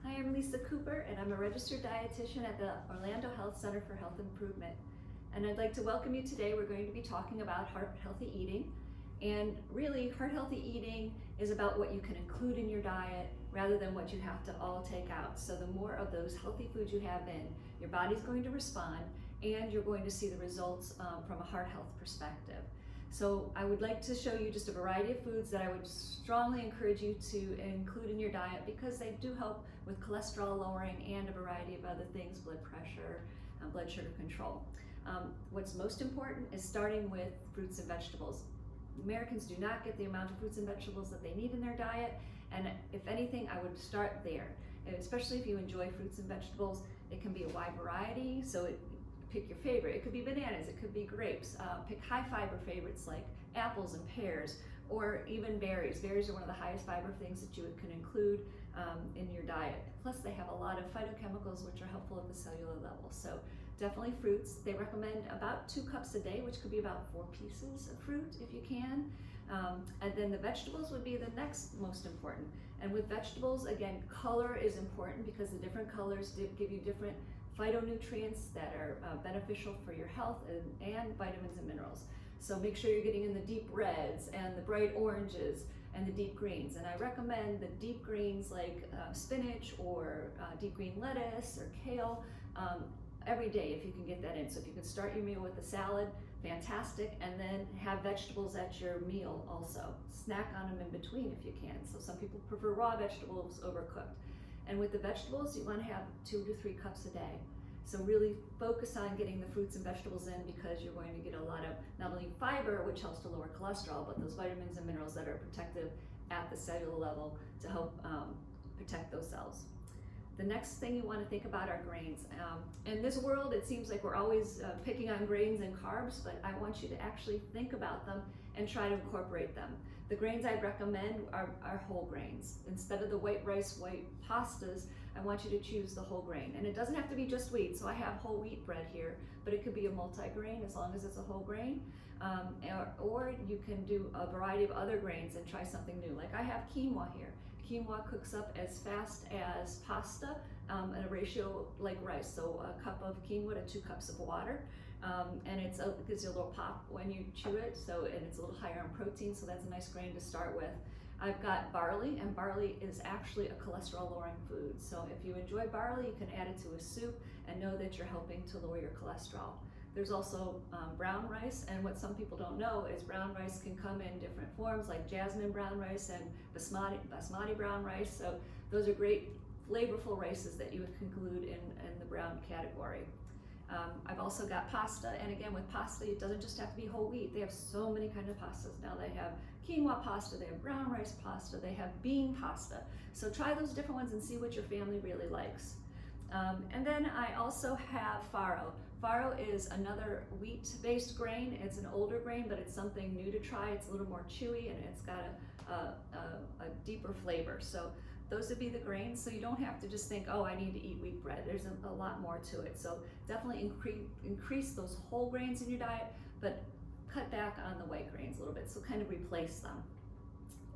Hi, I'm Lisa Cooper, and I'm a registered dietitian at the Orlando Health Center for Health Improvement. And I'd like to welcome you today. We're going to be talking about heart healthy eating. And really, heart healthy eating is about what you can include in your diet rather than what you have to all take out. So the more of those healthy foods you have in, your body's going to respond, and you're going to see the results from a heart health perspective. So I would like to show you just a variety of foods that I would strongly encourage you to include in your diet because they do help with cholesterol lowering and a variety of other things, blood pressure, blood sugar control. What's most important is starting with fruits and vegetables. Americans do not get the amount of fruits and vegetables that they need in their diet, and if anything, I would start there. And especially if you enjoy fruits and vegetables, it can be a wide variety, so pick your favorite. It could be bananas, it could be grapes. Pick high fiber favorites like apples and pears, or even berries. Berries are one of the highest fiber things that you can include in your diet. Plus they have a lot of phytochemicals which are helpful at the cellular level. So definitely fruits. They recommend about 2 cups a day, which could be about 4 pieces of fruit if you can. And then the vegetables would be the next most important. And with vegetables, again, color is important because the different colors give you different phytonutrients that are beneficial for your health and vitamins and minerals. So make sure you're getting in the deep reds and the bright oranges and the deep greens. And I recommend the deep greens like spinach or deep green lettuce or kale every day if you can get that in. So if you can start your meal with a salad, fantastic, and then have vegetables at your meal also. Snack on them in between if you can. So some people prefer raw vegetables overcooked. And with the vegetables, you want to have 2 to 3 cups a day. So really focus on getting the fruits and vegetables in because you're going to get a lot of not only fiber, which helps to lower cholesterol, but those vitamins and minerals that are protective at the cellular level to help protect those cells. The next thing you want to think about are grains. In this world, it seems like we're always picking on grains and carbs, but I want you to actually think about them and try to incorporate them. The grains I recommend are whole grains. Instead of the white rice, white pastas, I want you to choose the whole grain. And it doesn't have to be just wheat. So I have whole wheat bread here, but it could be a multi-grain as long as it's a whole grain. Or you can do a variety of other grains and try something new. Like I have quinoa here. Quinoa cooks up as fast as pasta at a ratio like rice. So a cup of quinoa to 2 cups of water. And it gives you a little pop when you chew it, and it's a little higher in protein, so that's a nice grain to start with. I've got barley, and barley is actually a cholesterol lowering food. So if you enjoy barley, you can add it to a soup and know that you're helping to lower your cholesterol. There's also brown rice, and what some people don't know is brown rice can come in different forms like jasmine brown rice and basmati brown rice. So those are great flavorful rices that you would include in the brown category. I've also got pasta, and again with pasta, it doesn't just have to be whole wheat. They have so many kinds of pastas now. They have quinoa pasta, they have brown rice pasta, they have bean pasta. So try those different ones and see what your family really likes. And then I also have farro. Farro is another wheat-based grain. It's an older grain, but it's something new to try. It's a little more chewy, and it's got a deeper flavor. So those would be the grains, so you don't have to just think, oh, I need to eat wheat bread. There's a lot more to it. So definitely increase those whole grains in your diet, but cut back on the white grains a little bit, so kind of replace them.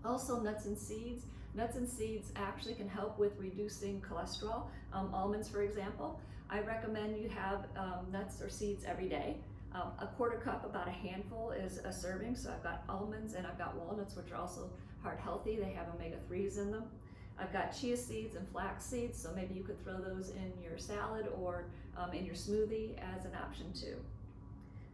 Also, nuts and seeds. Nuts and seeds actually can help with reducing cholesterol. Almonds, for example. I recommend you have nuts or seeds every day. A 1/4 cup, about a handful, is a serving. So I've got almonds and I've got walnuts, which are also heart healthy. They have omega-3s in them. I've got chia seeds and flax seeds, so maybe you could throw those in your salad or in your smoothie as an option too.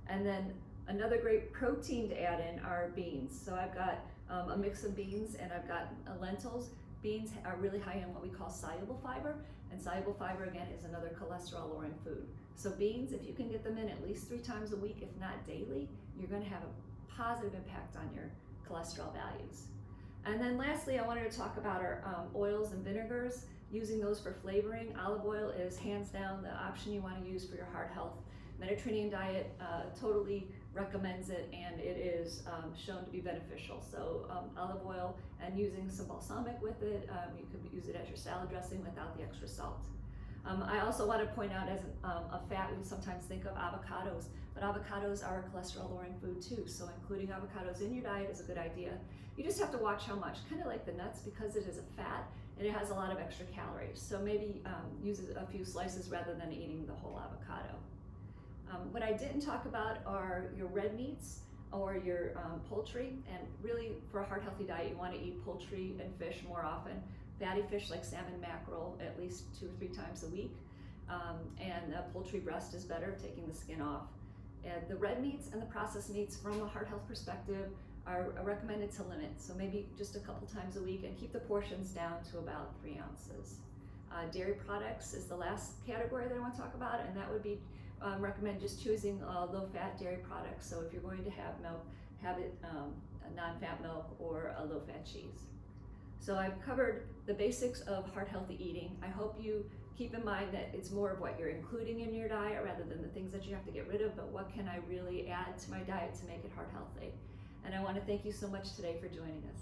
And then another great protein to add in are beans. So I've got a mix of beans and I've got lentils. Beans are really high in what we call soluble fiber, and soluble fiber again is another cholesterol lowering food. So beans, if you can get them in at least 3 times a week, if not daily, you're going to have a positive impact on your cholesterol values. And then lastly, I wanted to talk about our oils and vinegars, using those for flavoring. Olive oil is hands down the option you want to use for your heart health. Mediterranean diet totally recommends it, and it is shown to be beneficial. So olive oil and using some balsamic with it, you could use it as your salad dressing without the extra salt. I also want to point out as a fat, we sometimes think of avocados, but avocados are a cholesterol lowering food too. So including avocados in your diet is a good idea. You just have to watch how much, kind of like the nuts, because it is a fat, and it has a lot of extra calories. So maybe use a few slices rather than eating the whole avocado. What I didn't talk about are your red meats or your poultry, and really for a heart healthy diet you want to eat poultry and fish more often. Fatty fish like salmon, mackerel at least 2 or 3 times a week, and a poultry breast is better, taking the skin off. And the red meats and the processed meats from a heart health perspective are recommended to limit, so maybe just a couple times a week, and keep the portions down to about 3 ounces. Dairy products is the last category that I want to talk about, and that would be recommend just choosing low-fat dairy products. So if you're going to have milk, have it a non-fat milk or a low-fat cheese. So I've covered the basics of heart healthy eating. I hope you keep in mind that it's more of what you're including in your diet rather than the things that you have to get rid of, but what can I really add to my diet to make it heart healthy. And I want to thank you so much today for joining us.